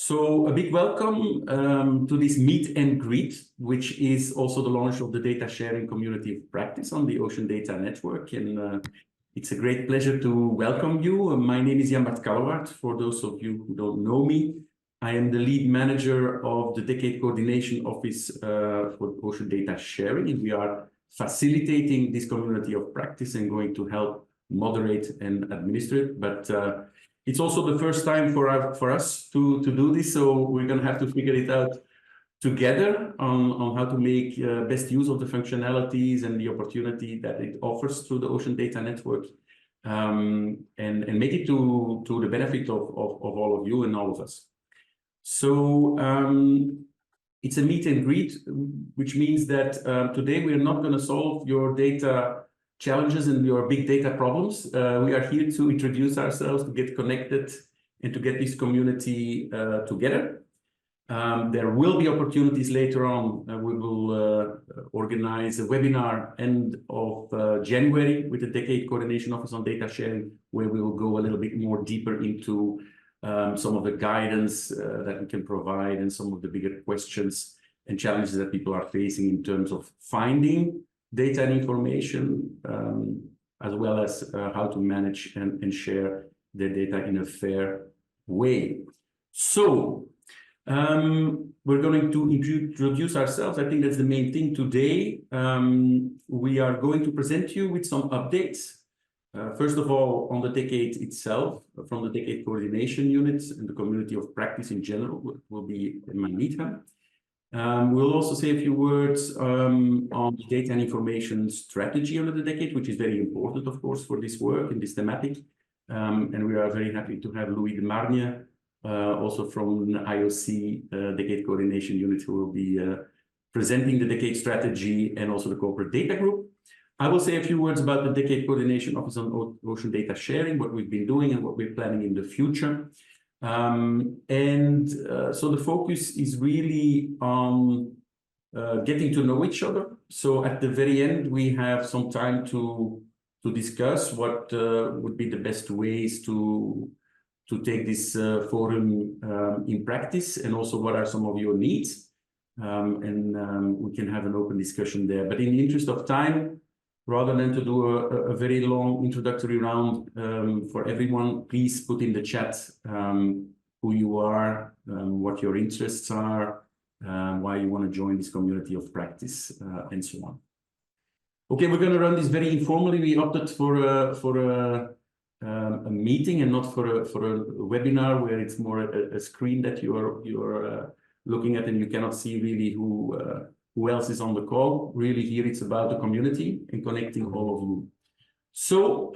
So a big welcome to this meet and greet, which is also the launch of the data sharing community of practice on the Ocean Data Network. And it's a great pleasure to welcome you. My name is Jan-Bart Kallewaert. For those of you who don't know me, I am the lead manager of the Decade Coordination Office for Ocean Data Sharing. And we are facilitating this community of practice and going to help moderate and administer it. But it's also the first time for us to do this, so we're going to have to figure it out together on how to make best use of the functionalities and the opportunity that it offers through the Ocean Data Network, and make it to the benefit of all of you and all of us. So it's a meet and greet, which means that today we are not going to solve your data challenges and your big data problems. We are here to introduce ourselves, to get connected, and to get this community together. There will be opportunities later on. We will organize a webinar end of January with the Decade Coordination Office on Data Sharing, where we will go a little bit more deeper into some of the guidance that we can provide and some of the bigger questions and challenges that people are facing in terms of finding data and information, as well as how to manage and share their data in a fair way. So we're going to introduce ourselves. I think that's the main thing today. We are going to present you with some updates. First of all, on the Decade itself, from the Decade Coordination Units and the community of practice in general, will be Manita. We'll also say a few words on the data and information strategy under the Decade, which is very important, of course, for this work and this thematic. And we are very happy to have Louis de Margne, also from the IOC Decade Coordination Unit, who will be presenting the Decade strategy and also the corporate data group. I will say a few words about the Decade Coordination Office on Ocean Data Sharing, what we've been doing and what we're planning in the future. So the focus is really on getting to know each other. So at the very end, we have some time to discuss what would be the best ways to take this forum in practice, and also what are some of your needs. We can have an open discussion there. But in the interest of time, rather than to do a very long introductory round for everyone, please put in the chat who you are, what your interests are, why you want to join this community of practice, and so on. Okay, we're going to run this very informally. We opted for a meeting and not for a webinar, where it's more a screen that you're looking at, and you cannot see really who else is on the call. Really, here it's about the community and connecting all of you. So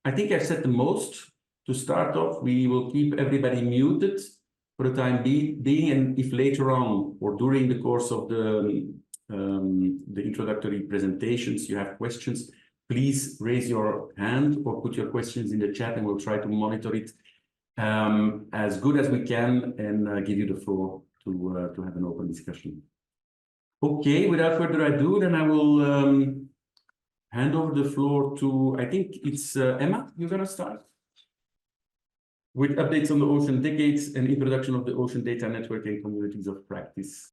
I think I've said the most. To start off, we will keep everybody muted for the time being, and if later on or during the course of the introductory presentations you have questions, please raise your hand or put your questions in the chat, and we'll try to monitor it as good as we can and give you the floor to have an open discussion. Okay, without further ado, then I will hand over the floor to, I think it's Emma, you're going to start with updates on the Ocean Decades and introduction of the Ocean Data Network and communities of practice.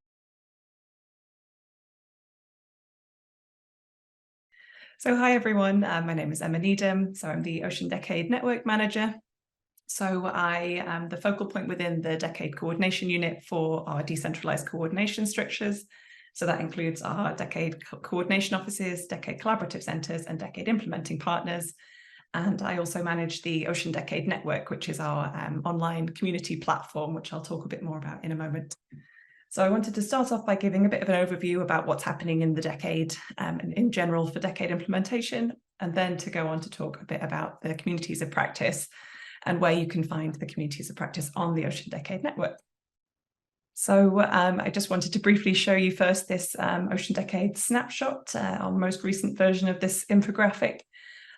So hi everyone, my name is Emma Needham. So I'm the Ocean Decade Network Manager. So I am the focal point within the Decade Coordination Unit for our decentralized coordination structures. So that includes our Decade Coordination Offices, Decade Collaborative Centres, and Decade Implementing Partners. And I also manage the Ocean Decade Network, which is our online community platform, which I'll talk a bit more about in a moment. So I wanted to start off by giving a bit of an overview about what's happening in the Decade and in general for Decade implementation, and then to go on to talk a bit about the communities of practice and where you can find the communities of practice on the Ocean Decade Network. So I just wanted to briefly show you first this Ocean Decade snapshot on the most recent version of this infographic.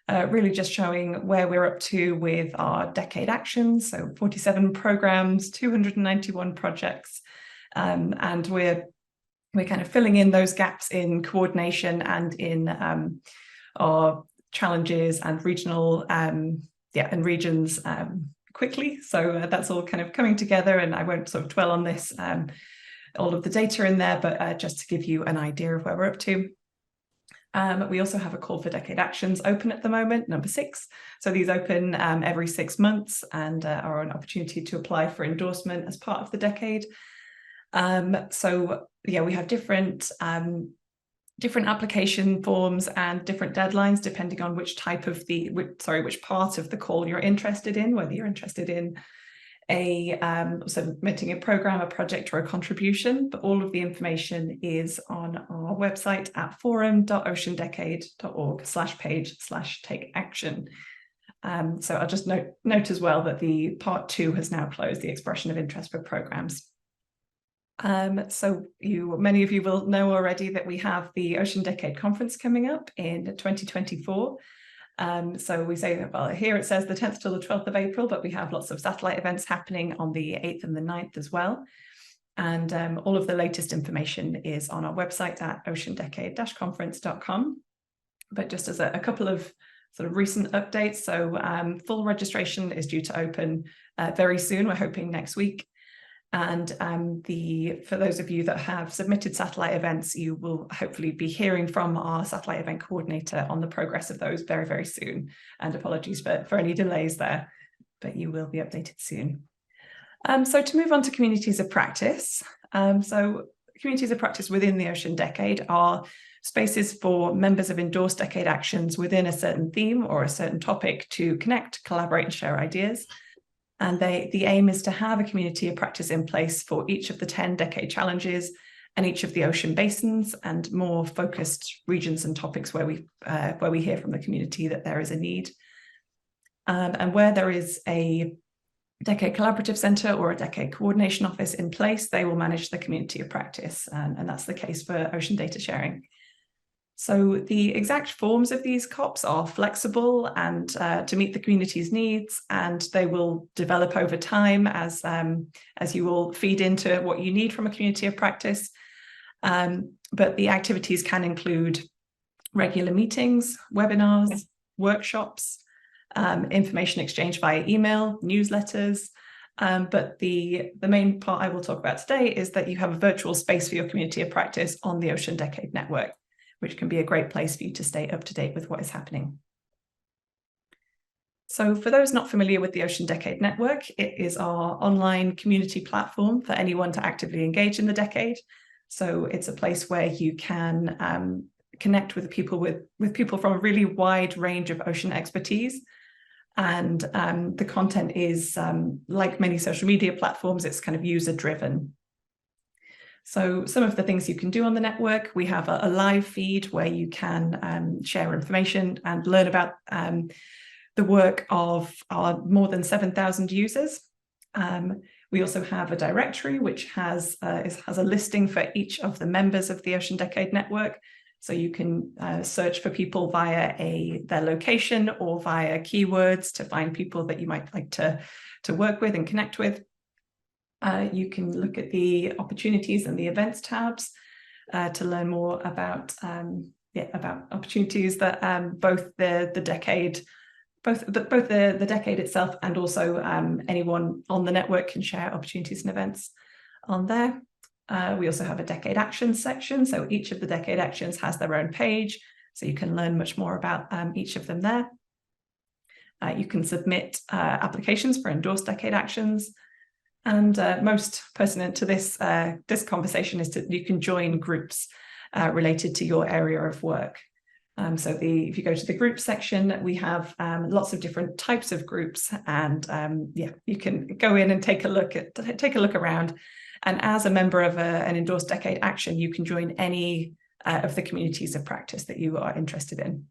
Really just showing where we're up to with our Decade actions, so 47 programs, 291 projects, and we're kind of filling in those gaps in coordination and in our challenges and regional and regions quickly. So that's all kind of coming together, and I won't sort of dwell on this, all of the data in there, but just to give you an idea of where we're up to. We also have a call for Decade Actions open at the moment, number 6. So these open every 6 months and are an opportunity to apply for endorsement as part of the decade. So yeah, we have different application forms and different deadlines depending on which type of which part of the call you're interested in, whether you're interested in submitting a program, a project, or a contribution. But all of the information is on our website at forum.oceandecade.org/page/take-action. So I'll just note as well that the part 2 has now closed, the expression of interest for programs. So many of you will know already that we have the Ocean Decade Conference coming up in 2024. So we say, well, here it says the 10th till the 12th of April, but we have lots of satellite events happening on the 8th and the 9th as well. And all of the latest information is on our website at oceandecade-conference.com. But just as a couple of sort of recent updates, so full registration is due to open very soon. We're hoping next week. And for those of you that have submitted satellite events, you will hopefully be hearing from our satellite event coordinator on the progress of those very, very soon. And apologies for any delays there, but you will be updated soon. So to move on to communities of practice. So communities of practice within the Ocean Decade are spaces for members of endorsed decade actions within a certain theme or a certain topic to connect, collaborate, and share ideas. And the aim is to have a community of practice in place for each of the 10 decade challenges and each of the ocean basins and more focused regions and topics where we hear from the community that there is a need. And where there is a Decade Collaborative Centre or a Decade Coordination Office in place, they will manage the community of practice. And that's the case for Ocean Data Sharing. So the exact forms of these COPs are flexible and to meet the community's needs, and they will develop over time as you all feed into what you need from a community of practice. But the activities can include regular meetings, webinars, workshops, information exchange via email, newsletters. But the main part I will talk about today is that you have a virtual space for your community of practice on the Ocean Decade Network, which can be a great place for you to stay up to date with what is happening. So for those not familiar with the Ocean Decade Network, it is our online community platform for anyone to actively engage in the decade. So it's a place where you can connect with people from a really wide range of ocean expertise. And the content is, like many social media platforms, it's kind of user-driven. So some of the things you can do on the network, we have a live feed where you can share information and learn about the work of our more than 7,000 users. We also have a directory which has a listing for each of the members of the Ocean Decade Network. So you can search for people via their location or via keywords to find people that you might like to work with and connect with. You can look at the opportunities and the events tabs to learn more about opportunities that both the decade itself and also anyone on the network can share opportunities and events on there. We also have a Decade Actions section, so each of the Decade Actions has their own page, so you can learn much more about each of them there. You can submit applications for endorsed Decade Actions. And most pertinent to this conversation is that you can join groups related to your area of work. So if you go to the group section, we have lots of different types of groups, and you can go in and take a look around. And as a member of an endorsed Decade Action, you can join any of the communities of practice that you are interested in.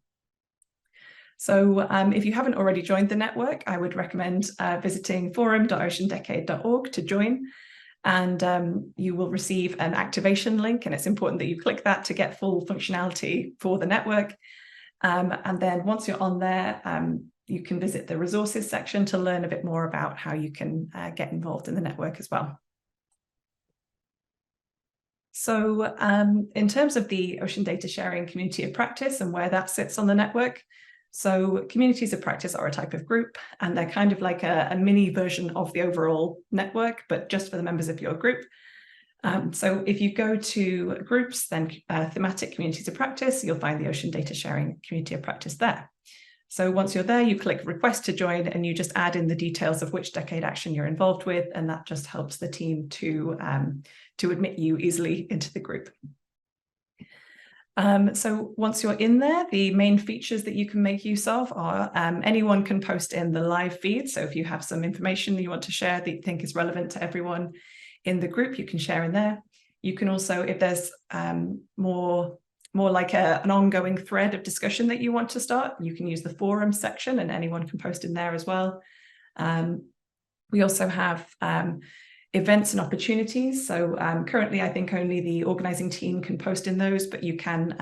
So if you haven't already joined the network, I would recommend visiting forum.oceandecade.org to join. And you will receive an activation link, and it's important that you click that to get full functionality for the network. And then once you're on there, you can visit the resources section to learn a bit more about how you can get involved in the network as well. So in terms of the Ocean Data Sharing community of practice and where that sits on the network, So communities of practice are a type of group, and they're kind of like a mini version of the overall network, but just for the members of your group. So if you go to groups, then thematic communities of practice, you'll find the Ocean Data Sharing Community of Practice there. So once you're there, you click request to join, and you just add in the details of which decade action you're involved with, and that just helps the team to admit you easily into the group. So once you're in there, the main features that you can make use of are anyone can post in the live feed. So if you have some information that you want to share that you think is relevant to everyone in the group, you can share in there. You can also, if there's more like an ongoing thread of discussion that you want to start, you can use the forum section, and anyone can post in there as well. We also have events and opportunities. So currently, I think only the organizing team can post in those, but you can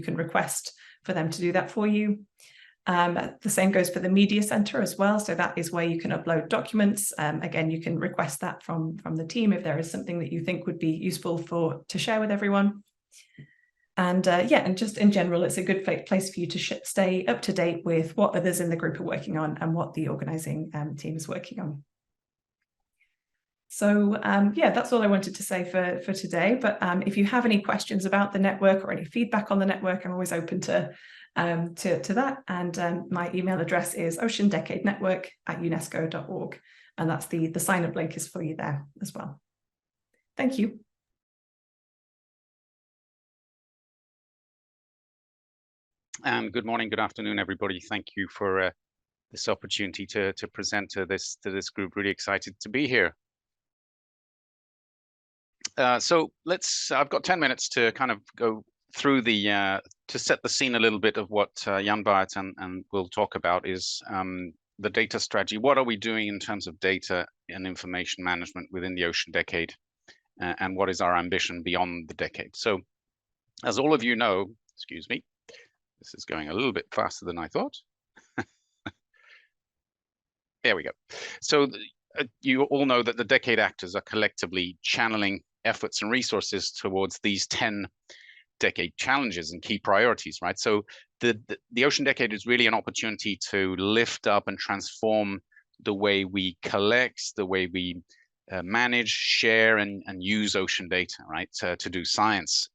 request for them to do that for you. The same goes for the media center as well. So that is where you can upload documents. Again, you can request that from the team if there is something that you think would be useful to share with everyone. And yeah, and just in general, it's a good place for you to stay up to date with what others in the group are working on and what the organizing team is working on. So yeah, that's all I wanted to say for today. But if you have any questions about the network or any feedback on the network, I'm always open to that. And my email address is oceandecadenetwork@unesco.org. And that's the sign up link is for you there as well. Thank you. And good morning, good afternoon, everybody. Thank you for this opportunity to present to this group. Really excited to be here. So I've got 10 minutes to kind of go through to set the scene a little bit of what Jan Baert and we'll talk about is the data strategy. What are we doing in terms of data and information management within the Ocean Decade? And what is our ambition beyond the decade? So as all of you know, excuse me, this is going a little bit faster than I thought. There we go. So you all know that the decade actors are collectively channeling efforts and resources towards these 10 decade challenges and key priorities, right? So the Ocean Decade is really an opportunity to lift up and transform the way we collect, the way we manage, share, and use ocean data, right? To do science.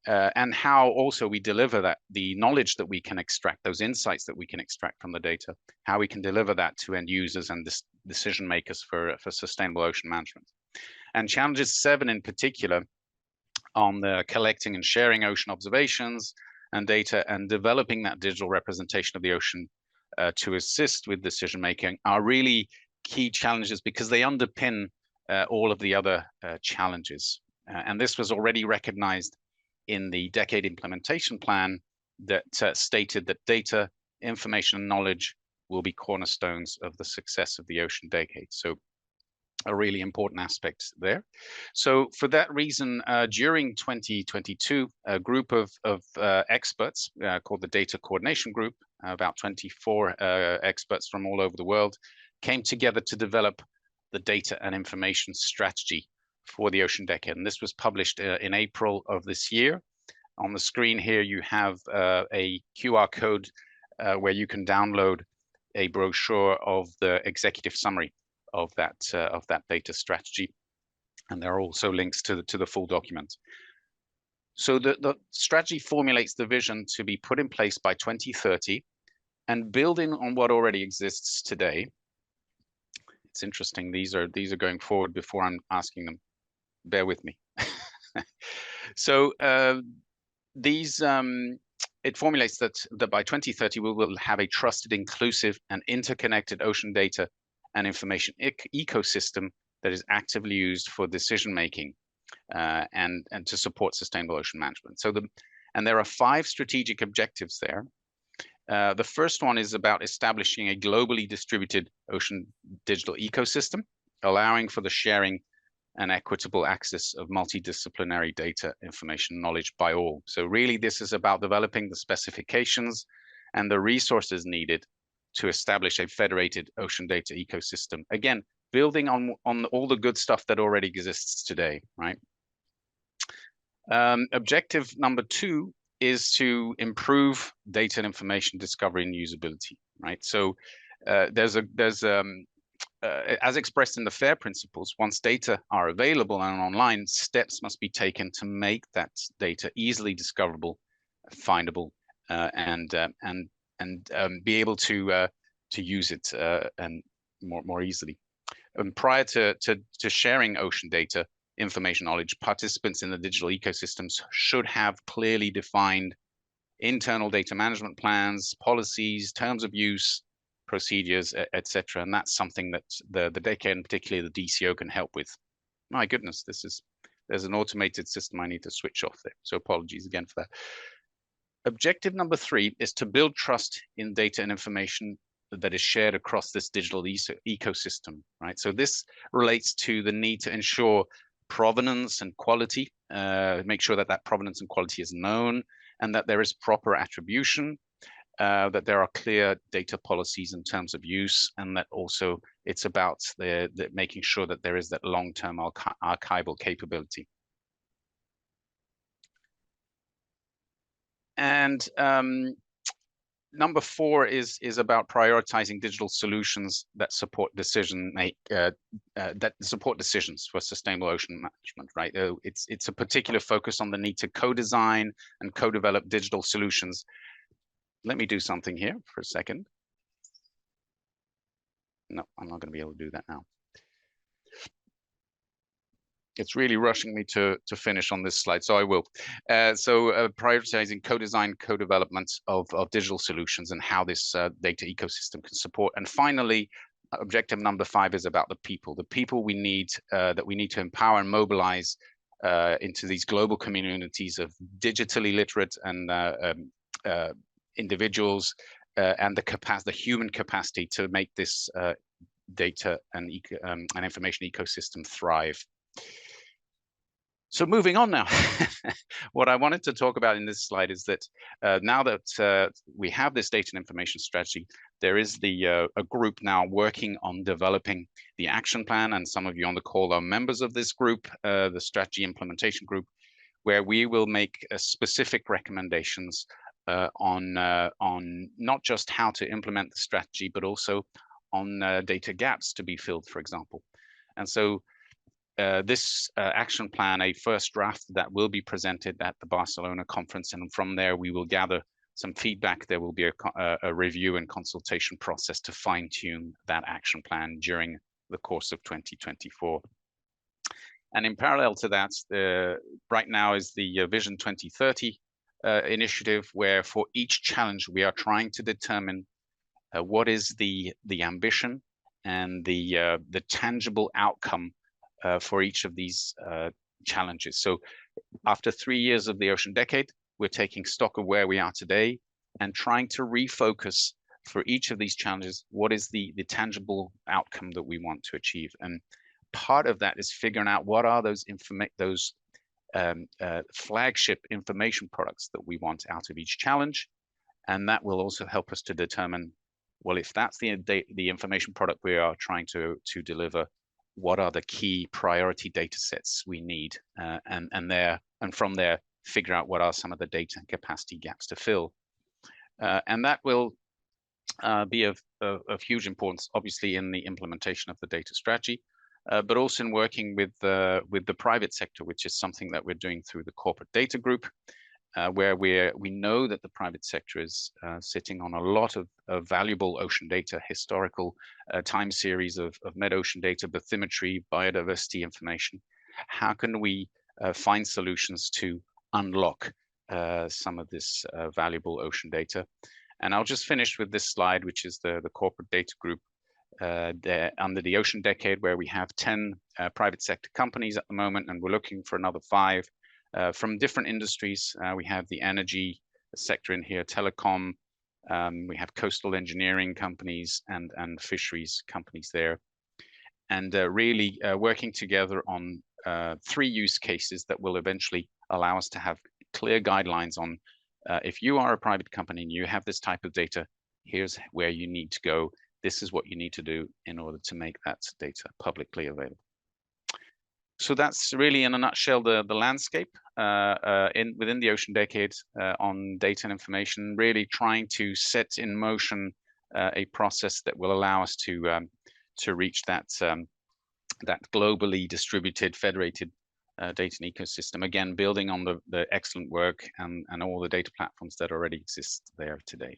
And how also we deliver the knowledge that we can extract, those insights that we can extract from the data, how we can deliver that to end users and decision makers for sustainable ocean management. And challenges 7 in particular on the collecting and sharing ocean observations and data and developing that digital representation of the ocean to assist with decision making are really key challenges because they underpin all of the other challenges. And this was already recognized in the decade implementation plan that stated that data, information, and knowledge will be cornerstones of the success of the Ocean Decade. So a really important aspect there. So for that reason, during 2022, a group of experts called the Data Coordination Group, about 24 experts from all over the world, came together to develop the data and information strategy for the Ocean Decade. And this was published in April of this year. On the screen here, you have a QR code where you can download a brochure of the executive summary of that data strategy. And there are also links to the full document. So the strategy formulates the vision to be put in place by 2030 and building on what already exists today. It's interesting, these are going forward before I'm asking them. Bear with me. So it formulates that by 2030 we will have a trusted, inclusive, and interconnected ocean data and information ecosystem that is actively used for decision making and to support sustainable ocean management. So there are 5 strategic objectives there. The first one is about establishing a globally distributed ocean digital ecosystem, allowing for the sharing and equitable access of multidisciplinary data, information, knowledge by all. So really this is about developing the specifications and the resources needed to establish a federated ocean data ecosystem. Again, building on all the good stuff that already exists today, right? Objective number 2 is to improve data and information discovery and usability, right? So there's as expressed in the FAIR principles, once data are available and online, steps must be taken to make that data easily discoverable, findable, and be able to use it and more easily. And prior to sharing ocean data, information, knowledge, participants in the digital ecosystems should have clearly defined internal data management plans, policies, terms of use, procedures, etc. And that's something that the Decade, and particularly the DCO, can help with. My goodness, there's an automated system I need to switch off there. So apologies again for that. Objective number 3 is to build trust in data and information that is shared across this digital ecosystem, right? So this relates to the need to ensure provenance and quality, make sure that that provenance and quality is known, and that there is proper attribution, that there are clear data policies in terms of use, and that also it's about the making sure that there is that long-term archival capability. And number 4 is about prioritizing digital solutions that support that support decisions for sustainable ocean management, right? It's a particular focus on the need to co-design and co-develop digital solutions. Let me do something here for a second. No, I'm not going to be able to do that now. It's really rushing me to finish on this slide, so I will. Prioritizing co-design, co-development of digital solutions and how this data ecosystem can support. And finally, objective number 5 is about the people we need, that we need to empower and mobilize into these global communities of digitally literate and individuals, and the human capacity to make this data and information ecosystem thrive. So moving on now, what I wanted to talk about in this slide is that now that we have this data and information strategy, there is a group now working on developing the action plan, and some of you on the call are members of this group, the strategy implementation group, where we will make specific recommendations on not just how to implement the strategy, but also on data gaps to be filled, for example. And so this action plan, a first draft that will be presented at the Barcelona conference, and from there we will gather some feedback. There will be a review and consultation process to fine-tune that action plan during the course of 2024. And in parallel to that, right now is the Vision 2030 initiative, where for each challenge we are trying to determine what is the ambition and the tangible outcome for each of these challenges. So after 3 years of the Ocean Decade, we're taking stock of where we are today and trying to refocus for each of these challenges, what is the tangible outcome that we want to achieve. And part of that is figuring out what are those flagship information products that we want out of each challenge. And that will also help us to determine, well, if that's the information product we are trying to deliver, what are the key priority data sets we need, and from there figure out what are some of the data and capacity gaps to fill, and that will be of huge importance, obviously, in the implementation of the data strategy, but also in working with the private sector, which is something that we're doing through the corporate data group, where we know that the private sector is sitting on a lot of valuable ocean data, historical time series of mid-ocean data, bathymetry, biodiversity information. How can we find solutions to unlock some of this valuable ocean data? And I'll just finish with this slide, which is the corporate data group under the Ocean Decade, where we have 10 private sector companies at the moment, and we're looking for another 5. From different industries. We have the energy sector in here, telecom, we have coastal engineering companies and fisheries companies there. And really working together on 3 use cases that will eventually allow us to have clear guidelines on if you are a private company and you have this type of data, here's where you need to go. This is what you need to do in order to make that data publicly available. So that's really, in a nutshell, the landscape within the Ocean Decade on data and information, really trying to set in motion a process that will allow us to reach that that globally distributed, federated data and ecosystem. Again, building on the excellent work and all the data platforms that already exist there today.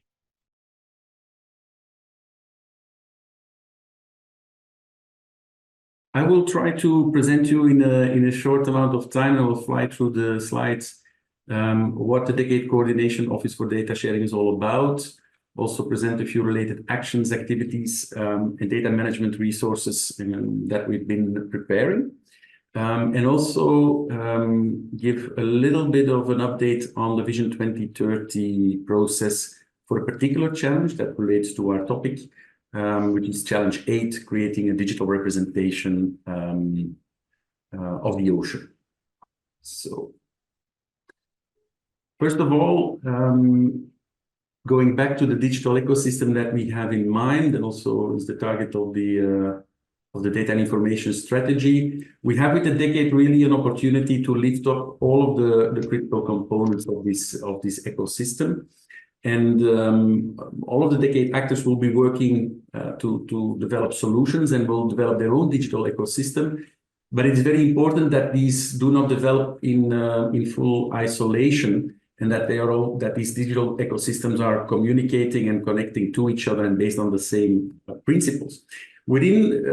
I will try to present you in a short amount of time. I will fly through the slides, what the Decade Coordination Office for Data Sharing is all about. Also present a few related actions, activities, and data management resources that we've been preparing. And also give a little bit of an update on the Vision 2030 process for a particular challenge that relates to our topic, which is Challenge 8, creating a digital representation of the ocean. So, first of all, going back to the digital ecosystem that we have in mind, and also is the target of the data and information strategy, we have with the Decade really an opportunity to lift up all of the critical components of this ecosystem. And all of the Decade actors will be working to develop solutions and will develop their own digital ecosystem. But it's very important that these do not develop in full isolation, and that that these digital ecosystems are communicating and connecting to each other and based on the same principles. Within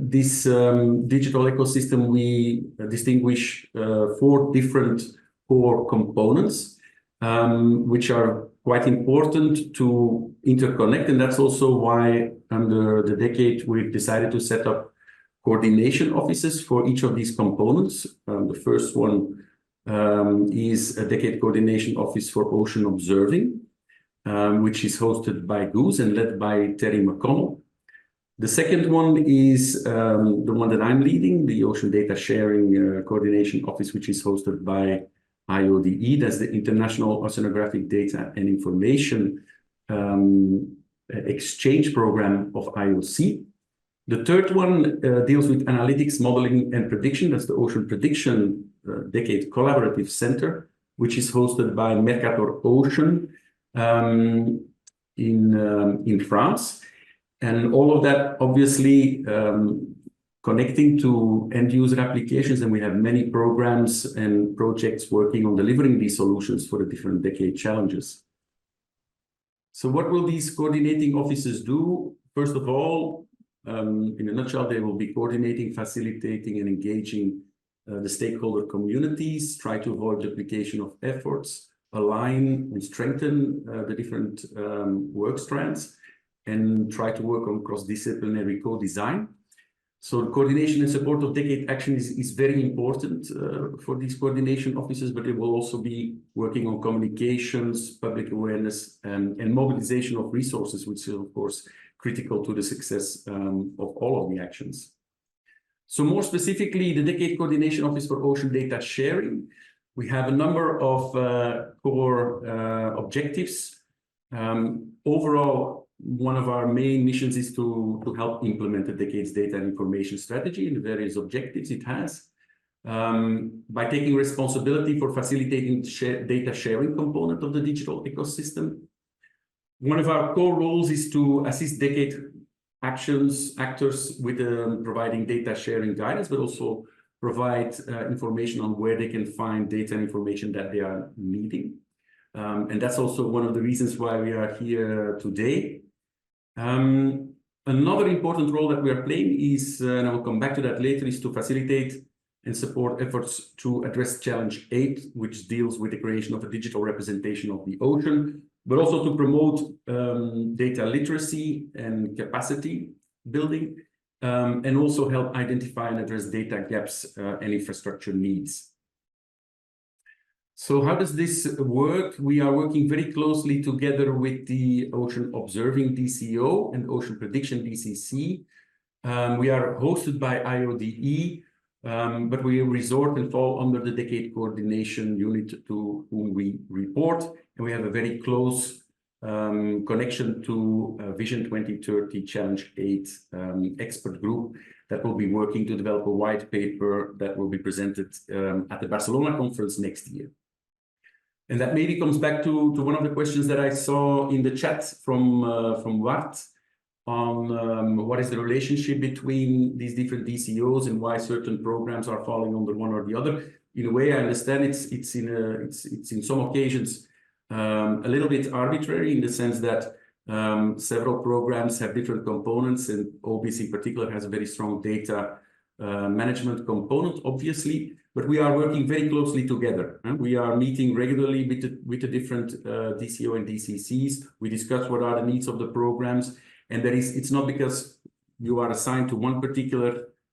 this digital ecosystem, we distinguish 4 different core components, which are quite important to interconnect. And that's also why under the Decade, we've decided to set up coordination offices for each of these components. The first one is a Decade Coordination Office for Ocean Observing, which is hosted by Goose and led by Terry McConnell. The second one is the one that I'm leading, the Ocean Data Sharing Coordination Office, which is hosted by IODE. That's the International Oceanographic Data and Information Exchange Program of IOC. The third one deals with analytics, modeling, and prediction. That's the Ocean Prediction Decade Collaborative Center, which is hosted by Mercator Ocean in France. And all of that, obviously, connecting to end-user applications, and we have many programs and projects working on delivering these solutions for the different Decade challenges. So what will these coordinating offices do? First of all, in a nutshell, they will be coordinating, facilitating, and engaging the stakeholder communities, try to avoid duplication of efforts, align and strengthen the different work strands, and try to work on cross-disciplinary co-design. So the coordination and support of Decade action is very important for these coordination offices, but it will also be working on communications, public awareness, and mobilization of resources, which is, of course, critical to the success of all of the actions. So more specifically, the Decade Coordination Office for Ocean Data Sharing, we have a number of core objectives. Overall, one of our main missions is to help implement the Decade's data and information strategy and the various objectives it has by taking responsibility for facilitating the data sharing component of the digital ecosystem. One of our core roles is to assist Decade actors with providing data sharing guidance, but also provide information on where they can find data and information that they are needing. And that's also one of the reasons why we are here today. Another important role that we are playing is, and I will come back to that later, is to facilitate and support efforts to address Challenge 8, which deals with the creation of a digital representation of the ocean, but also to promote data literacy and capacity building, and also help identify and address data gaps and infrastructure needs. So how does this work? We are working very closely together with the Ocean Observing DCO and Ocean Prediction DCC. We are hosted by IODE, but we resort and fall under the Decade Coordination Unit to whom we report. And we have a very close connection to Vision 2030 Challenge 8 expert group that will be working to develop a white paper that will be presented at the Barcelona conference next year. And that maybe comes back to one of the questions that I saw in the chat from Wart on what is the relationship between these different DCOs and why certain programs are falling under one or the other. In a way, I understand it's in some occasions a little bit arbitrary, in the sense that several programs have different components, and OBIS in particular has a very strong data management component, obviously. But we are working very closely together. We are meeting regularly with the different DCO and DCCs. We discuss what are the needs of the programs, and it's not because you are assigned to one particular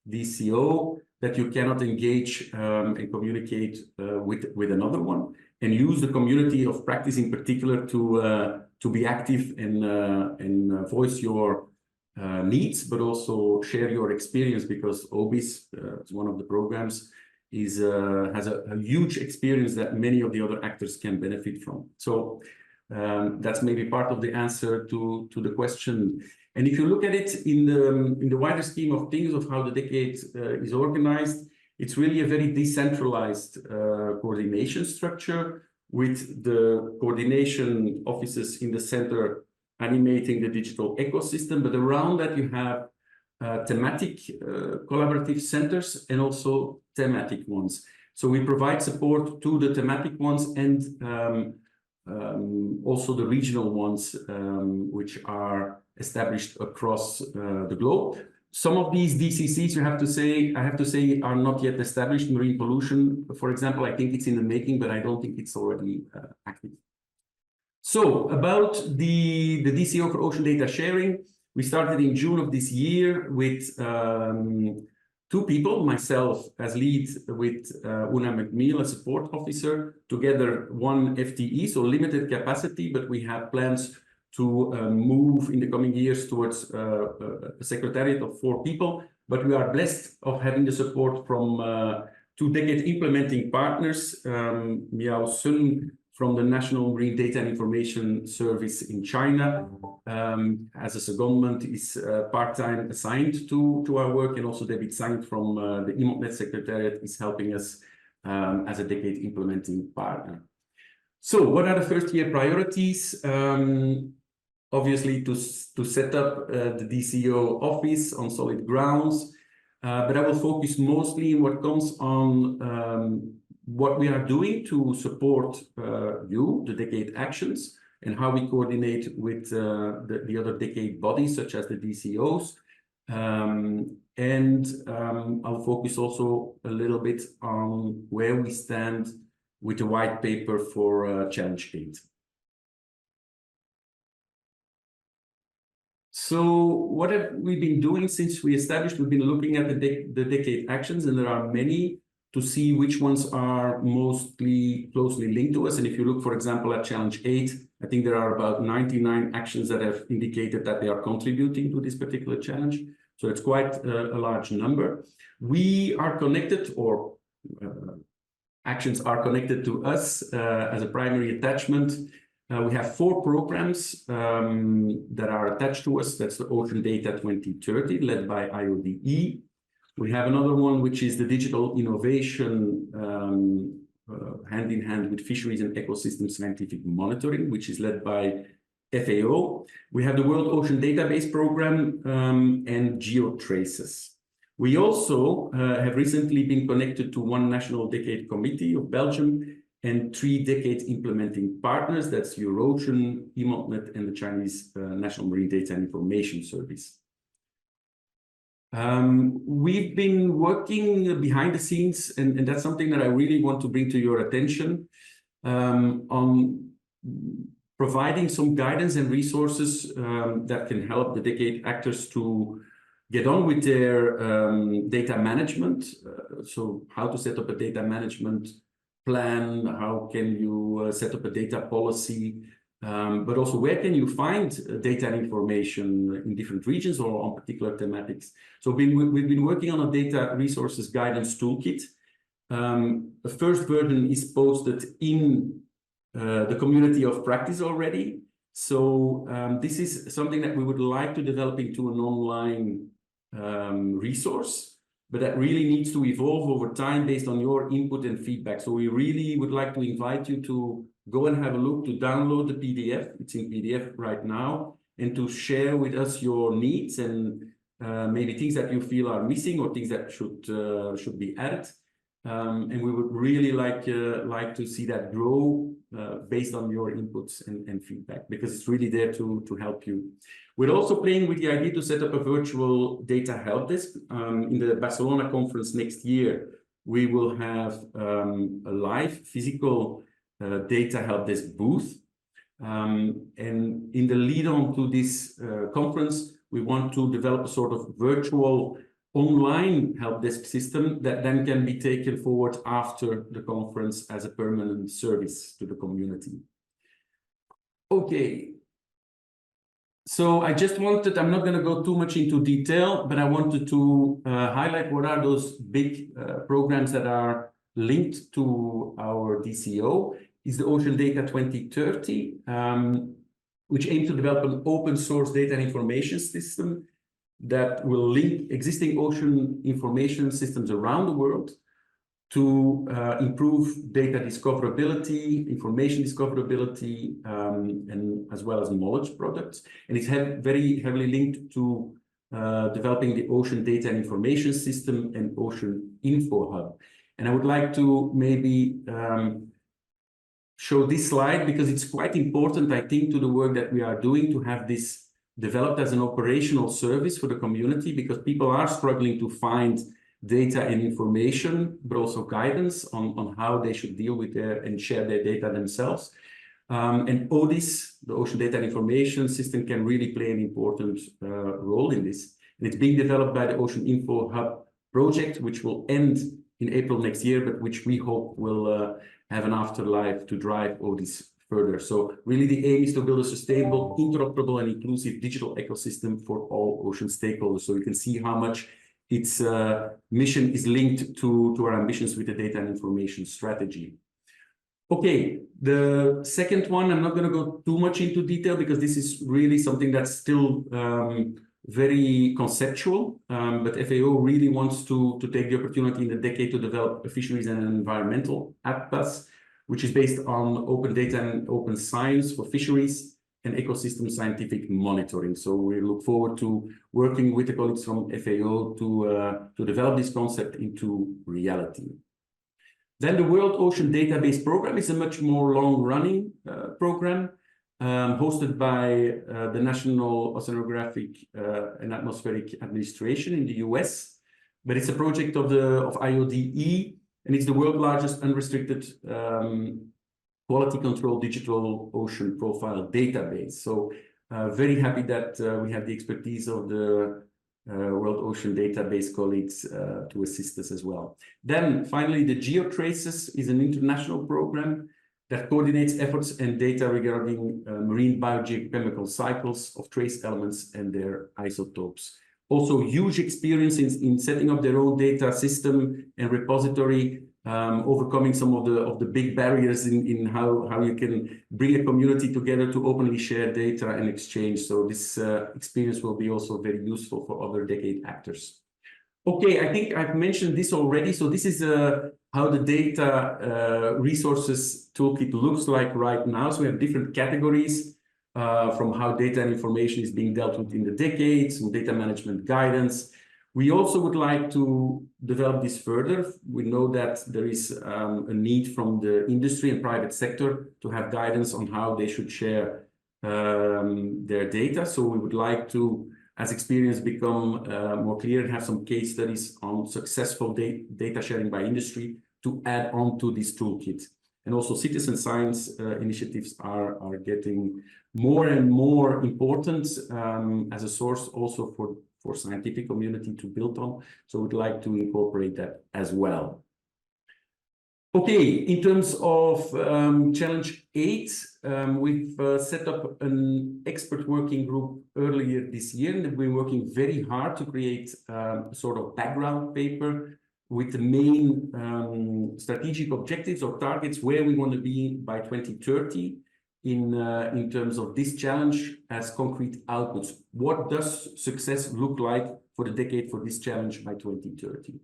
DCO that you cannot engage and communicate with another one, and use the community of practice in particular to be active and voice your needs, but also share your experience, because OBIS, is one of the programs, has a huge experience that many of the other actors can benefit from. So that's maybe part of the answer to the question. And if you look at it in the wider scheme of things of how the decade is organized, it's really a very decentralized coordination structure, with the coordination offices in the center animating the digital ecosystem. But around that, you have thematic collaborative centers and also thematic ones. So we provide support to the thematic ones and also the regional ones, which are established across the globe. Some of these DCCs, I have to say, are not yet established. Marine pollution, for example, I think it's in the making, but I don't think it's already active. So about the DCO for ocean data sharing, we started in June of this year with 2 people, myself as lead, with Una McNeil, a support officer, together 1 FTE, so limited capacity, but we have plans to move in the coming years towards a secretariat of 4 people. But we are blessed of having the support from 2 decade implementing partners. Miao Sun from the National Marine Data and Information Service in China, as a secondment, is part-time assigned to our work, and also David Sang from the IMONetNet Secretariat is helping us as a decade implementing partner. So what are the first-year priorities? Obviously, to set up the DCO office on solid grounds, but I will focus mostly on what comes on what we are doing to support the decade actions, and how we coordinate with the other decade bodies, such as the DCOs. And I'll focus also a little bit on where we stand with the white paper for Challenge 8. So what have we been doing since we established? We've been looking at the decade actions, and there are many, to see which ones are mostly closely linked to us. And if you look, for example, at Challenge 8, I think there are about 99 actions that have indicated that they are contributing to this particular challenge. So it's quite a large number. We are connected, or actions are connected to us as a primary attachment. We have 4 programs that are attached to us. That's the Ocean Data 2030, led by IODE. We have another one, which is the digital innovation hand in hand with fisheries and ecosystem scientific monitoring, which is led by FAO. We have the World Ocean Database Program and GeoTraces. We also have recently been connected to 1 National Decade Committee of Belgium and 3 decade implementing partners. That's Euroocean, IMONetNet, and the Chinese National Marine Data and Information Service. We've been working behind the scenes, and that's something that I really want to bring to your attention, on providing some guidance and resources that can help the decade actors to get on with their data management. So how to set up a data management plan, how can you set up a data policy, but also where can you find data and information in different regions or on particular thematics. So we've been working on a data resources guidance toolkit. The first version is posted in the community of practice already. So this is something that we would like to develop into an online resource, but that really needs to evolve over time based on your input and feedback. So we really would like to invite you to go and have a look, to download the PDF. It's in PDF right now, and to share with us your needs and maybe things that you feel are missing or things that should be added. And we would really like to see that grow based on your inputs and feedback, because it's really there to help you. We're also playing with the idea to set up a virtual data help desk. In the Barcelona conference next year, we will have a live physical data help desk booth. And in the lead on to this conference, we want to develop a sort of virtual online help desk system that then can be taken forward after the conference as a permanent service to the community. Okay. So I just wanted, I'm not going to go too much into detail, but I wanted to highlight what are those big programs that are linked to our DCO. Is the Ocean Data 2030, which aims to develop an open source data and information system that will link existing ocean information systems around the world to improve data discoverability, information discoverability, and as well as knowledge products. And it's very heavily linked to developing the Ocean Data and Information System and Ocean Info Hub. And I would like to maybe show this slide, because it's quite important, I think, to the work that we are doing to have this developed as an operational service for the community, because people are struggling to find data and information, but also guidance on how they should deal with and share their data themselves. And ODIS, the Ocean Data and Information System, can really play an important role in this. And it's being developed by the Ocean Info Hub project, which will end in April next year, but which we hope will have an afterlife to drive ODIS further. So really the aim is to build a sustainable, interoperable and inclusive digital ecosystem for all ocean stakeholders. So you can see how much its mission is linked to our ambitions with the data and information strategy. Okay, the second one, I'm not going to go too much into detail, because this is really something that's still very conceptual, but FAO really wants to take the opportunity in the decade to develop a fisheries and environmental atlas, which is based on open data and open science for fisheries and ecosystem scientific monitoring. So we look forward to working with the colleagues from FAO to develop this concept into reality. Then the World Ocean Database Program is a much more long-running program, hosted by the National Oceanographic and Atmospheric Administration in the US. But it's a project of IODE, and it's the world's largest unrestricted quality control digital ocean profile database. So very happy that we have the expertise of the World Ocean Database colleagues to assist us as well. Then finally, the GeoTraces is an international program that coordinates efforts and data regarding marine biogeochemical cycles of trace elements and their isotopes. Also huge experience in setting up their own data system and repository, overcoming some of the big barriers in how you can bring a community together to openly share data and exchange. So this experience will be also very useful for other decade actors. Okay, I think I've mentioned this already. So this is how the data resources toolkit looks like right now. So we have different categories from how data and information is being dealt with in the decades, and data management guidance. We also would like to develop this further. We know that there is a need from the industry and private sector to have guidance on how they should share their data. So we would like to, as experience become more clear, and have some case studies on successful data sharing by industry to add on to this toolkit. And also citizen science initiatives are getting more and more important as a source also for scientific community to build on. So we'd like to incorporate that as well. Okay, in terms of challenge 8, we've set up an expert working group earlier this year, and we've been working very hard to create a sort of background paper with the main strategic objectives or targets where we want to be by 2030 in terms of this challenge as concrete outputs. What does success look like for the decade for this challenge by 2030.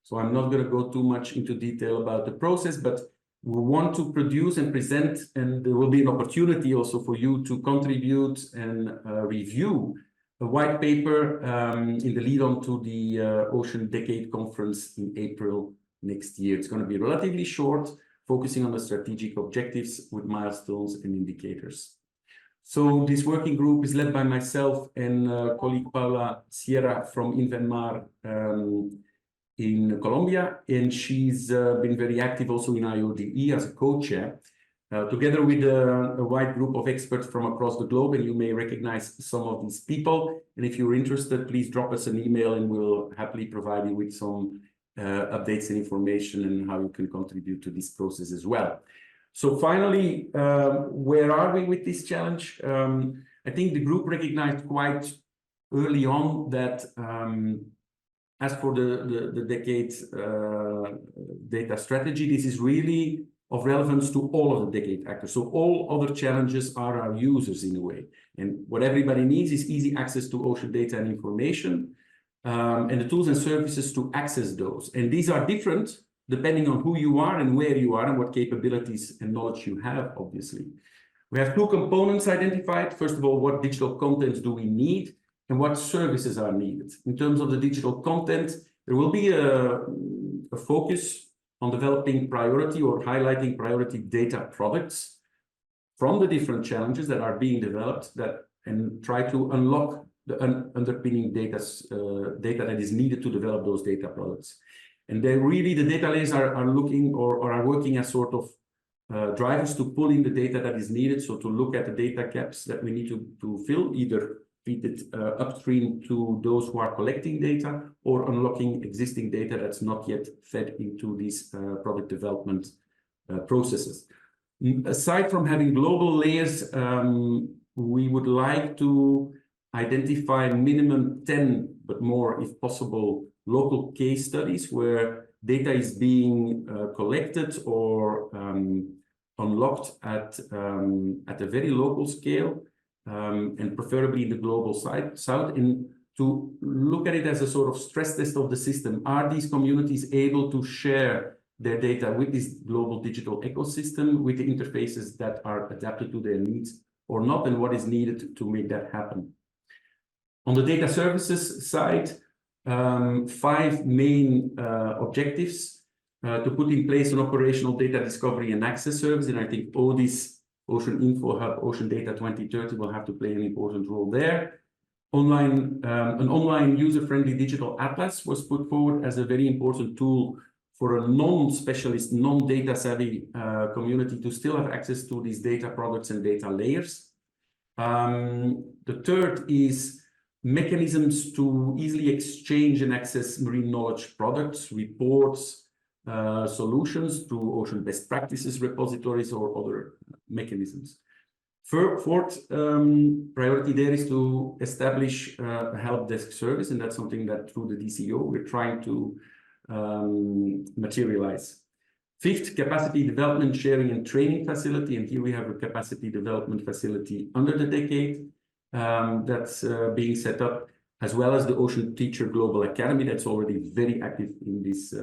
So I'm not going to go too much into detail about the process, but we want to produce and present, and there will be an opportunity also for you to contribute and review a white paper in the lead-on to the Ocean Decade Conference in April next year. It's going to be relatively short, focusing on the strategic objectives with milestones and indicators. So this working group is led by myself and colleague Paula Sierra from Invenmar in Colombia, and she's been very active also in IODE as a co-chair, together with a wide group of experts from across the globe, and you may recognize some of these people. And if you're interested, please drop us an email and we'll happily provide you with some updates and information and how you can contribute to this process as well. So finally, where are we with this challenge? I think the group recognized quite early on that as for the decade data strategy, this is really of relevance to all of the decade actors. So all other challenges are our users in a way. And what everybody needs is easy access to ocean data and information, and the tools and services to access those. And these are different depending on who you are and where you are and what capabilities and knowledge you have, obviously. We have two components identified. First of all, what digital contents do we need and what services are needed? In terms of the digital content, there will be a focus on developing priority or highlighting priority data products from the different challenges that are being developed and try to unlock the underpinning data that is needed to develop those data products. And then really the data layers are looking or are working as sort of drivers to pull in the data that is needed. So to look at the data gaps that we need to fill, either feed it upstream to those who are collecting data or unlocking existing data that's not yet fed into these product development processes. Aside from having global layers, we would like to identify minimum 10, but more if possible, local case studies where data is being collected or unlocked at a very local scale, and preferably in the global south, and to look at it as a sort of stress test of the system. Are these communities able to share their data with this global digital ecosystem, with the interfaces that are adapted to their needs or not, and what is needed to make that happen? On the data services side, 5 main objectives to put in place an operational data discovery and access service, and I think ODI's Ocean Info Hub, Ocean Data 2030 will have to play an important role there. An online user-friendly digital atlas was put forward as a very important tool for a non-specialist, non-data savvy community to still have access to these data products and data layers. The third is mechanisms to easily exchange and access marine knowledge products, reports, solutions through ocean best practices repositories or other mechanisms. Fourth priority there is to establish a help desk service, and that's something that through the DCO we're trying to materialize. Fifth, capacity development, sharing and training facility, and here we have a capacity development facility under the decade that's being set up, as well as the Ocean Teacher Global Academy that's already very active in this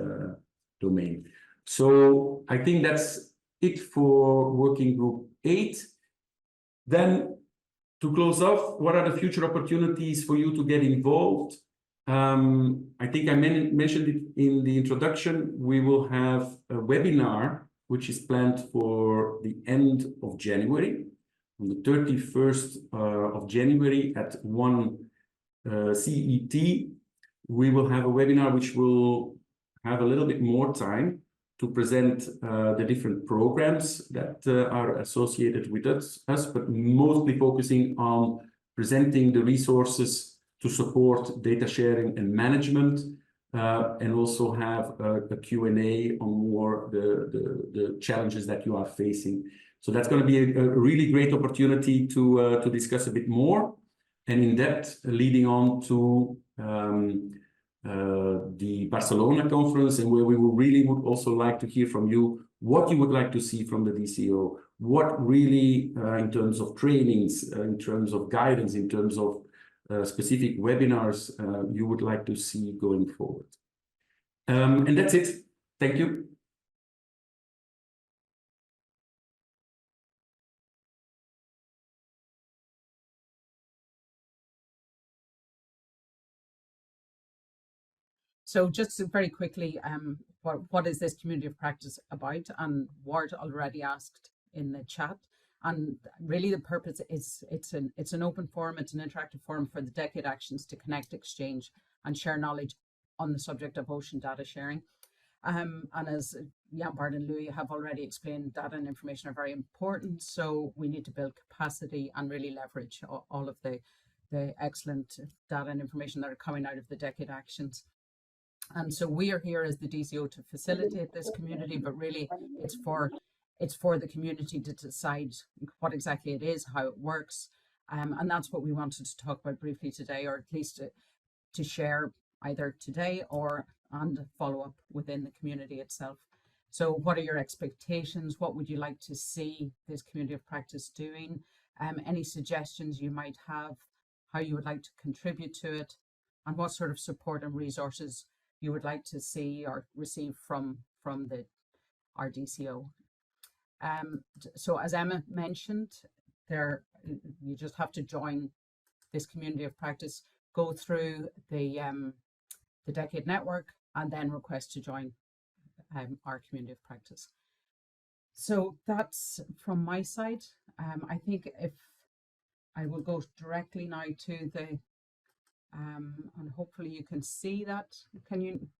domain. So I think that's it for working group 8. Then to close off, what are the future opportunities for you to get involved? I think I mentioned it in the introduction. We will have a webinar which is planned for the end of January, on the 31st of January at 1 CET. We will have a webinar which will have a little bit more time to present the different programs that are associated with us, but mostly focusing on presenting the resources to support data sharing and management, and also have a Q&A on more the challenges that you are facing. So that's going to be a really great opportunity to discuss a bit more and in depth, leading on to the Barcelona conference, and where we would also like to hear from you what you would like to see from the DCO, what really in terms of trainings, in terms of guidance, in terms of specific webinars you would like to see going forward. And that's it. Thank you. So just very quickly, what is this community of practice about? And Ward already asked in the chat. And really the purpose is it's an open forum, it's an interactive forum for the Decade Actions to connect, exchange and share knowledge on the subject of ocean data sharing. And as Jan Bart and Louis have already explained, data and information are very important. So we need to build capacity and really leverage all of the excellent data and information that are coming out of the Decade Actions. And so we are here as the DCO to facilitate this community, but really it's for the community to decide what exactly it is, how it works. And that's what we wanted to talk about briefly today, or at least to share either today and follow up within the community itself. So what are your expectations? What would you like to see this community of practice doing? Any suggestions you might have, how you would like to contribute to it, and what sort of support and resources you would like to see or receive from our DCO. So as Emma mentioned, you just have to join this community of practice, go through the Decade Network, and then request to join our community of practice. So that's from my side. I think if I will go directly now to the and hopefully you can see that.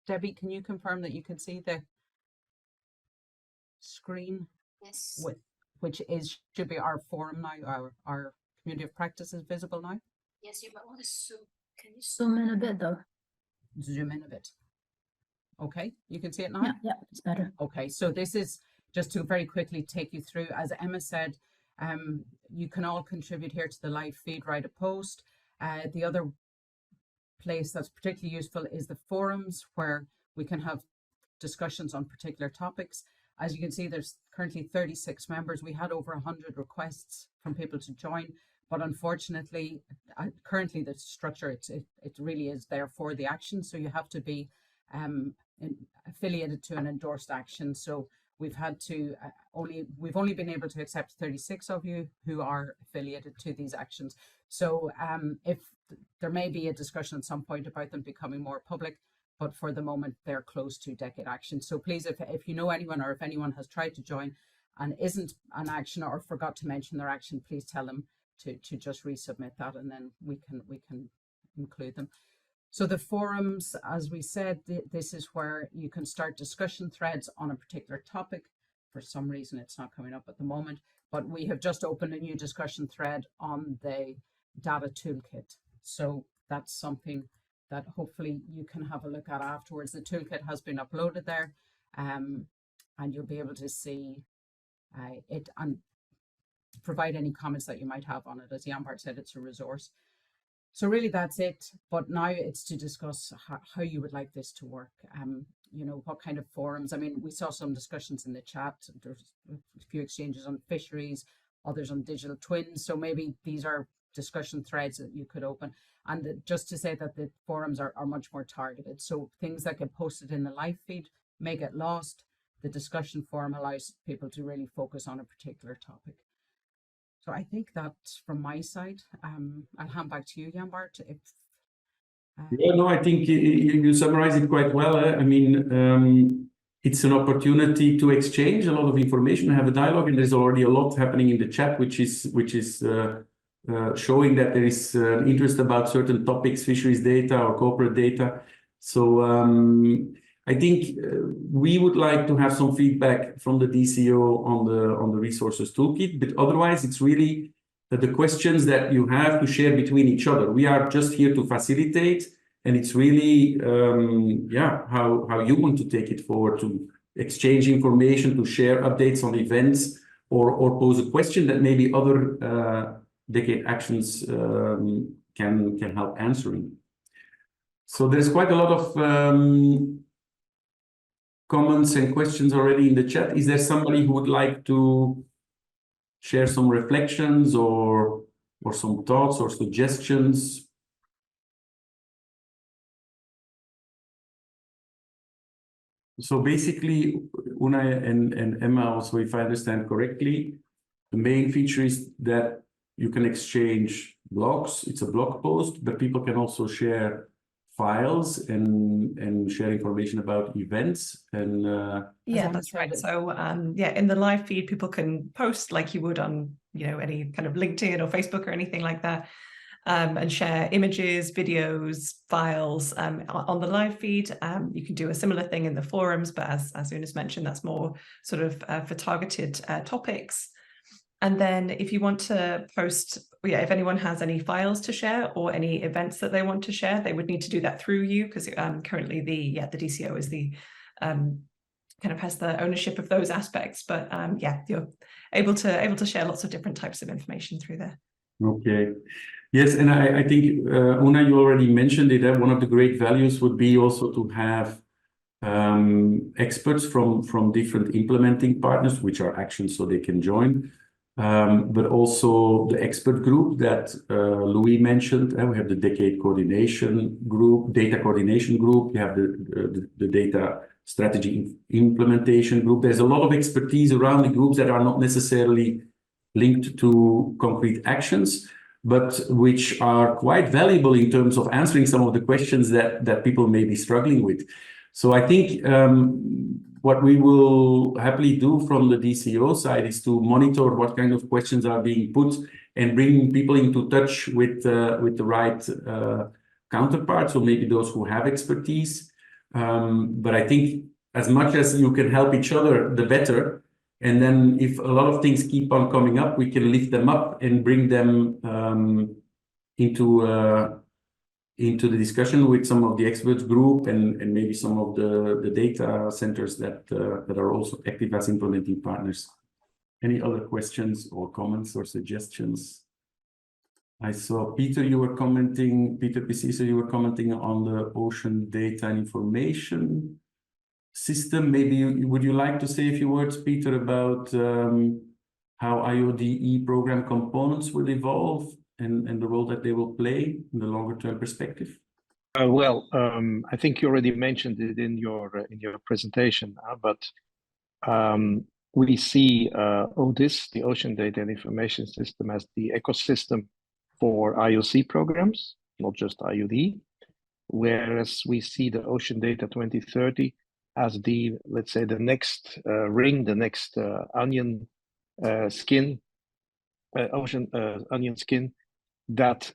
Debbie, can you confirm that you can see the screen? Yes. Which should be our forum now, our community of practice is visible now? Yes, you might want to zoom. Can you zoom in a bit though? Zoom in a bit. Okay, you can see it now? Yeah, it's better. Okay, so this is just to very quickly take you through, as Emma said, you can all contribute here to the live feed, write a post. The other place that's particularly useful is the forums, where we can have discussions on particular topics. As you can see, there's currently 36 members. We had over 100 requests from people to join, but unfortunately, currently the structure, it really is there for the action. So you have to be affiliated to an endorsed action. So we've had to we've only been able to accept 36 of you who are affiliated to these actions. So if there may be a discussion at some point about them becoming more public, but for the moment they're close to Decade Action. So please, if you know anyone, or if anyone has tried to join and isn't an action or forgot to mention their action, please tell them to just resubmit that, and then we can include them. So the forums, as we said, this is where you can start discussion threads on a particular topic. For some reason, it's not coming up at the moment, but we have just opened a new discussion thread on the data toolkit. So that's something that hopefully you can have a look at afterwards. The toolkit has been uploaded there, and you'll be able to see it and provide any comments that you might have on it. As Jan Bart said, it's a resource. So really that's it. But now it's to discuss how you would like this to work. You know, what kind of forums. I mean, we saw some discussions in the chat. There's a few exchanges on fisheries, others on digital twins. So maybe these are discussion threads that you could open. And just to say that the forums are much more targeted. So things that get posted in the live feed may get lost. The discussion forum allows people to really focus on a particular topic. So I think that's from my side. I'll hand back to you, Jan Bart. Yeah, no, I think you summarized it quite well. I mean, it's an opportunity to exchange a lot of information, have a dialogue, and there's already a lot happening in the chat, which is showing that there is interest about certain topics, fisheries data or corporate data. So I think we would like to have some feedback from the DCO on the resources toolkit, but otherwise it's really the questions that you have to share between each other. We are just here to facilitate, and it's really how you want to take it forward, to exchange information, to share updates on events, or pose a question that maybe other Decade Actions can help answering. So there's quite a lot of comments and questions already in the chat. Is there somebody who would like to share some reflections or some thoughts or suggestions? So basically, Una and Emma also, if I understand correctly, the main feature is that you can exchange blogs. It's a blog post, but people can also share files and share information about events. And yeah, that's right. So yeah, in the live feed, people can post like you would on, you know, any kind of LinkedIn or Facebook or anything like that. And share images, videos, files on the live feed. You can do a similar thing in the forums, but as Una's mentioned, that's more sort of for targeted topics. And then if you want to post, yeah, if anyone has any files to share or any events that they want to share, they would need to do that through you, because currently the DCO is the kind of has the ownership of those aspects. But yeah, you're able to share lots of different types of information through there. okay. Yes, and I think, Una, you already mentioned it. One of the great values would be also to have experts from different implementing partners, which are actions, so they can join. But also the expert group that Louis mentioned. We have the Decade Coordination Group, Data Coordination Group. We have the Data Strategy Implementation Group. There's a lot of expertise around the groups that are not necessarily linked to concrete actions, but which are quite valuable in terms of answering some of the questions that people may be struggling with. So I think what we will happily do from the DCO side is to monitor what kind of questions are being put and bring people into touch with the right counterparts, or maybe those who have expertise. But I think as much as you can help each other, the better. And then if a lot of things keep on coming up, we can lift them up and bring them into the discussion with some of the experts group and maybe some of the data centers that are also active as implementing partners. Any other questions or comments or suggestions? I saw Peter, you were commenting, Peter Piciso, you were commenting on the Ocean Data and Information System. Maybe would you like to say a few words, Peter, about how IODE program components will evolve and the role that they will play in the longer term perspective? I think you already mentioned it in your presentation, but we see ODIS, the Ocean Data and Information System, as the ecosystem for IOC programs, not just IODE, whereas we see the Ocean Data 2030 as the, let's say, the next ring, the next onion skin, ocean onion skin that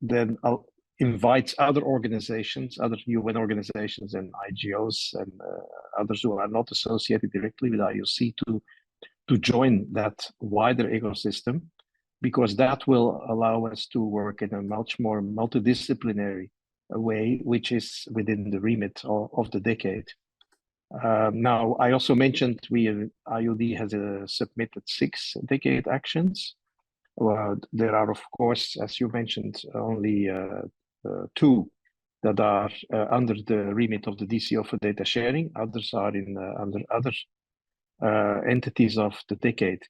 then invites other organizations, other UN organizations and IGOs and others who are not associated directly with IOC to join that wider ecosystem, because that will allow us to work in a much more multidisciplinary way, which is within the remit of the decade. Now, I also mentioned IODE has submitted 6 decade actions. There are, of course, as you mentioned, only 2 that are under the remit of the DCO for data sharing. Others are under other entities of the decade,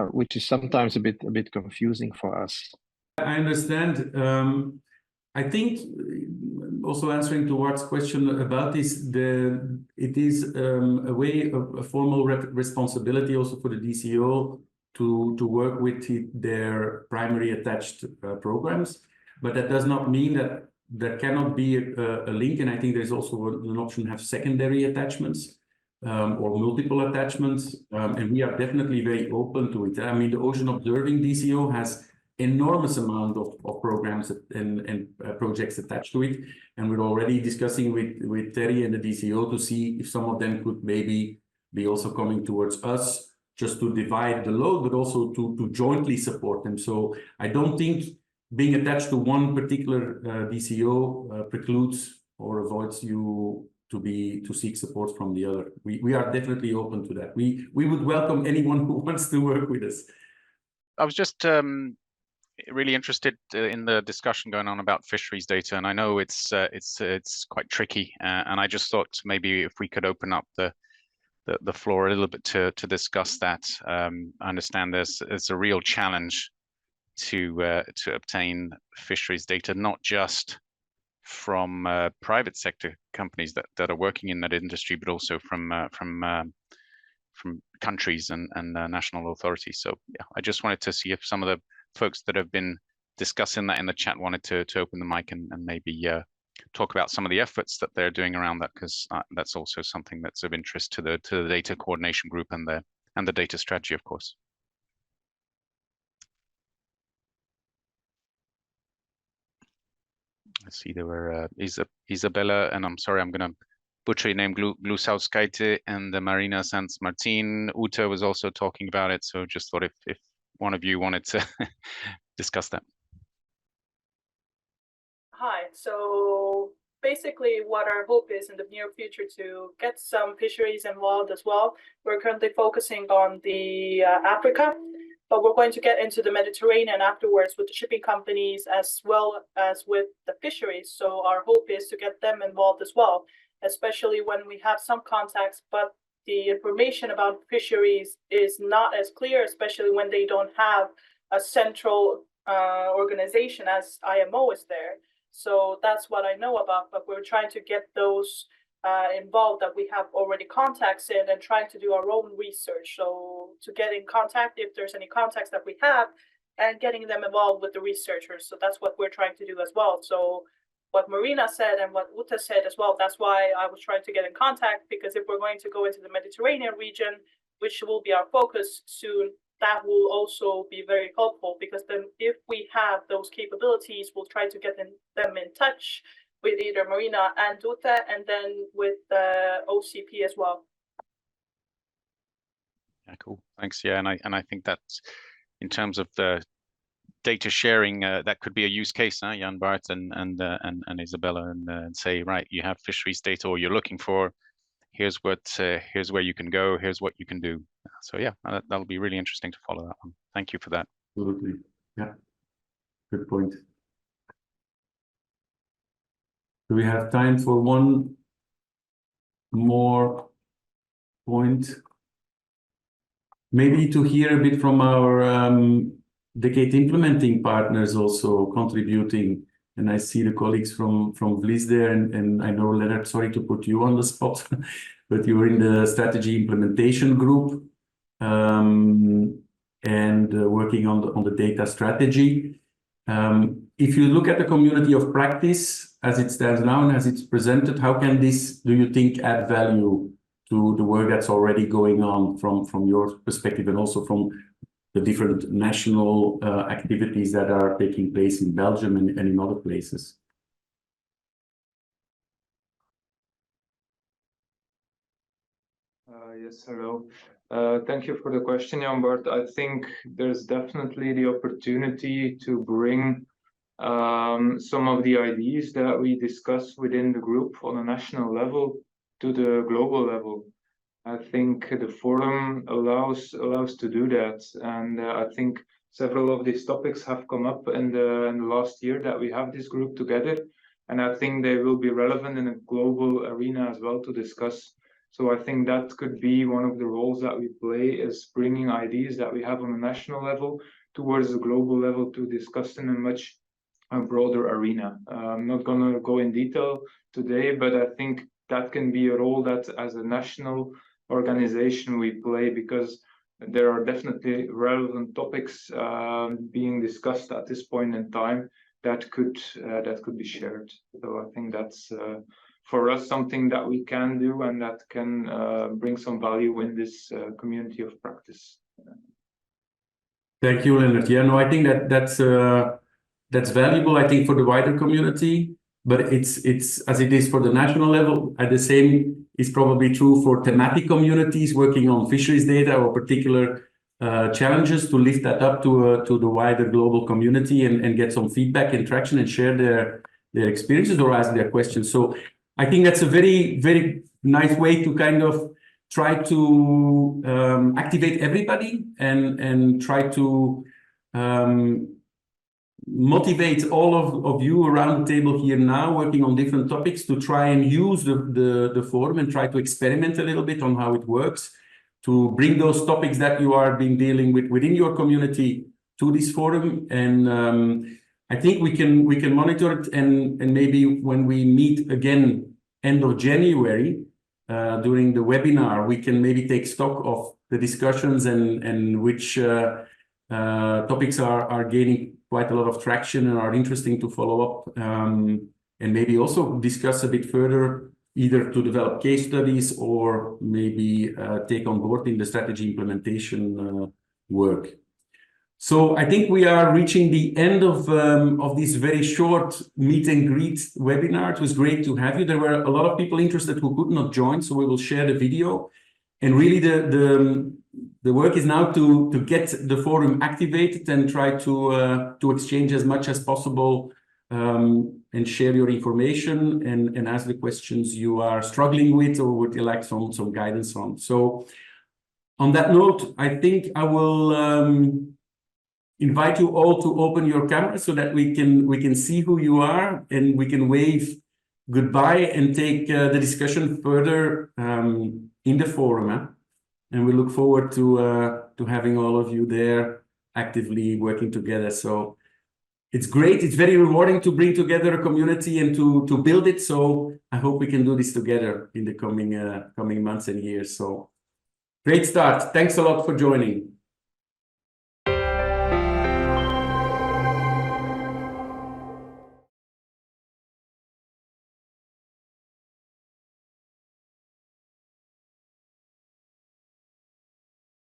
which is sometimes a bit confusing for us. I understand. I think also answering to Wart's question about this, it is a way of a formal responsibility also for the DCO to work with their primary attached programs, but that does not mean that there cannot be a link. And I think there's also an option to have secondary attachments or multiple attachments, and we are definitely very open to it. I mean, the Ocean Observing DCO has enormous amount of programs and projects attached to it, and we're already discussing with Terry and the DCO to see if some of them could maybe be also coming towards us, just to divide the load, but also to jointly support them. So I don't think being attached to one particular DCO precludes or avoids you to seek support from the other. We are definitely open to that. We would welcome anyone who wants to work with us. I was just really interested in the discussion going on about fisheries data, and I know it's quite tricky, and I just thought maybe if we could open up the floor a little bit to discuss that. I understand there's a real challenge to obtain fisheries data, not just from private sector companies that are working in that industry, but also from countries and national authorities. So yeah, I just wanted to see if some of the folks that have been discussing that in the chat wanted to open the mic and maybe talk about some of the efforts that they're doing around that, because that's also something that's of interest to the data coordination group and the data strategy, of course. I see there were Isabella, and I'm sorry, I'm going to butcher your name, Glusauskaite, and Marina Sanz Martin. Uta was also talking about it, so just thought if one of you wanted to discuss that. Hi, so basically what our hope is in the near future to get some fisheries involved as well. We're currently focusing on the Africa, but we're going to get into the Mediterranean afterwards with the shipping companies as well as with the fisheries. So our hope is to get them involved as well, especially when we have some contacts, but the information about fisheries is not as clear, especially when they don't have a central organization as IMO is there. So that's what I know about, but we're trying to get those involved that we have already contacts in and trying to do our own research. So to get in contact, if there's any contacts that we have, and getting them involved with the researchers. So that's what we're trying to do as well. So what Marina said and what Uta said as well, that's why I was trying to get in contact, because if we're going to go into the Mediterranean region, which will be our focus soon, that will also be very helpful, because then if we have those capabilities, we'll try to get them in touch with either Marina and Uta, and then with the OCP as well. Yeah, cool. Thanks. Yeah, and I think that in terms of the data sharing, that could be a use case, Jan Bart and Isabella, and say, right, you have fisheries data, or you're looking for, here's where you can go, here's what you can do. So yeah, that'll be really interesting to follow that one. Thank you for that. Absolutely. Yeah, good point. Do we have time for one more point? Maybe to hear a bit from our Decade implementing partners also contributing. And I see the colleagues from Vlies there, and I know, Leonard, sorry to put you on the spot, but you were in the strategy implementation group and working on the data strategy. If you look at the community of practice as it stands now and as it's presented, how can this, do you think, add value to the work that's already going on from your perspective, and also from the different national activities that are taking place in Belgium and in other places? Yes, hello. Thank you for the question, Jan Bart. I think there's definitely the opportunity to bring some of the ideas that we discuss within the group on a national level to the global level. I think the forum allows to do that, and I think several of these topics have come up in the last year that we have this group together, and I think they will be relevant in a global arena as well to discuss. So I think that could be one of the roles that we play, is bringing ideas that we have on a national level towards the global level to discuss in a much broader arena. I'm not going to go in detail today, but I think that can be a role that as a national organization we play, because there are definitely relevant topics being discussed at this point in time that could be shared. So I think that's for us something that we can do, and that can bring some value in this community of practice. Thank you, Leonard. Yeah, no, I think that's valuable, I think, for the wider community, but it's as it is for the national level. At the same is probably true for thematic communities working on fisheries data or particular challenges, to lift that up to the wider global community and get some feedback, interaction, and share their experiences or ask their questions. So I think that's a very, very nice way to kind of try to activate everybody and try to motivate all of you around the table here now working on different topics to try and use the forum and try to experiment a little bit on how it works, to bring those topics that you are dealing with within your community to this forum, and I think we can monitor it, and maybe when we meet again end of January during the webinar, we can maybe take stock of the discussions and which topics are gaining quite a lot of traction and are interesting to follow up, and maybe also discuss a bit further, either to develop case studies or maybe take on board in the strategy implementation work. So I think we are reaching the end of this very short meet and greet webinar. It was great to have you. There were a lot of people interested who could not join, so we will share the video. And really the work is now to get the forum activated and try to exchange as much as possible, and share your information and ask the questions you are struggling with or would you like some guidance on. So on that note, I think I will invite you all to open your camera so that we can see who you are, and we can wave goodbye and take the discussion further in the forum. And we look forward to having all of you there actively working together. So it's great. It's very rewarding to bring together a community and to build it. So I hope we can do this together in the coming months and years. So great start. Thanks a lot for joining.